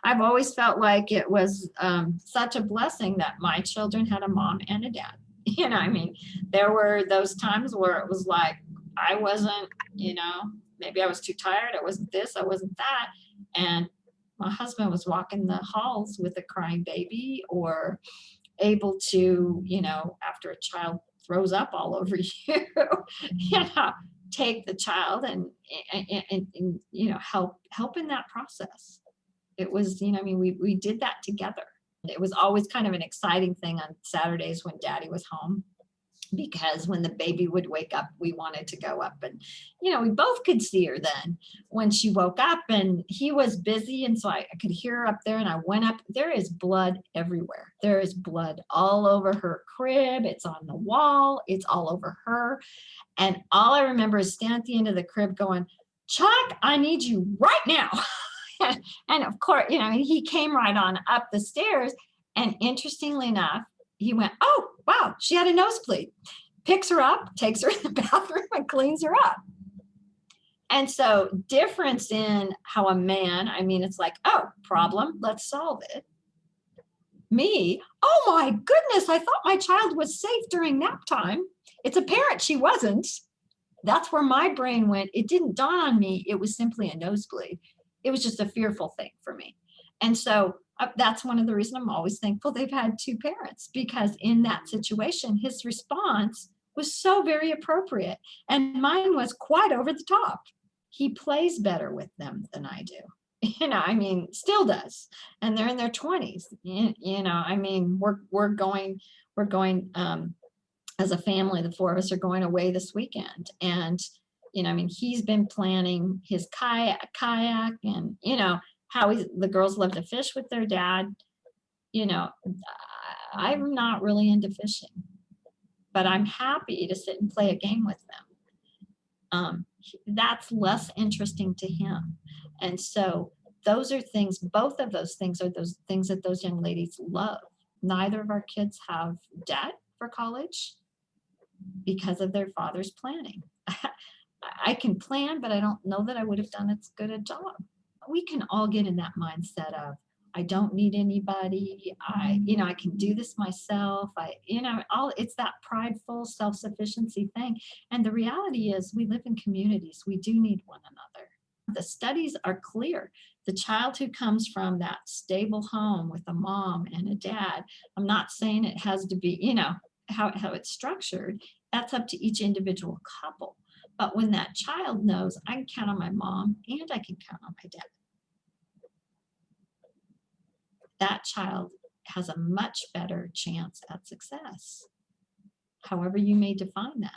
I've always felt like it was such a blessing that my children had a mom and a dad. I mean, there were those times where it was like I wasn't, maybe I was too tired, I wasn't this, I wasn't that. And my husband was walking the halls with a crying baby, or able to, after a child throws up all over you, take the child and help in that process. It was, I mean, we did that together. It was always kind of an exciting thing on Saturdays when Daddy was home, because when the baby would wake up, we wanted to go up and, we both could see her then when she woke up, and he was busy. And so I could hear her up there, and I went up. There is blood everywhere. There is blood all over her crib. It's on the wall. It's all over her. And all I remember is standing at the end of the crib going, Chuck, I need you right now. And of course, he came right on up the stairs. And interestingly enough, he went, oh, wow, she had a nosebleed. Picks her up, takes her in the bathroom, and cleans her up. And so difference in how a man, I mean, it's like, oh, problem, let's solve it. Me, oh my goodness, I thought my child was safe during nap time. It's apparent she wasn't. That's where my brain went. It didn't dawn on me. It was simply a nosebleed. It was just a fearful thing for me. And so that's one of the reasons I'm always thankful they've had two parents, because in that situation, his response was so very appropriate. And mine was quite over the top. He plays better with them than I do. I mean, still does. And they're in their 20s. I mean, we're going as a family, the four of us are going away this weekend. And, I mean, he's been planning his kayak and, how the girls love to fish with their dad. I'm not really into fishing, but I'm happy to sit and play a game with them. That's less interesting to him. And so those are things, both of those things are those things that those young ladies love. Neither of our kids have debt for college because of their father's planning. I can plan, but I don't know that I would have done as good a job. We can all get in that mindset of, I don't need anybody. I can do this myself. It's that prideful self-sufficiency thing. And the reality is we live in communities. We do need one another. The studies are clear. The child who comes from that stable home with a mom and a dad, I'm not saying it has to be, how it's structured. That's up to each individual couple. But when that child knows I can count on my mom and I can count on my dad, that child has a much better chance at success, however you may define that.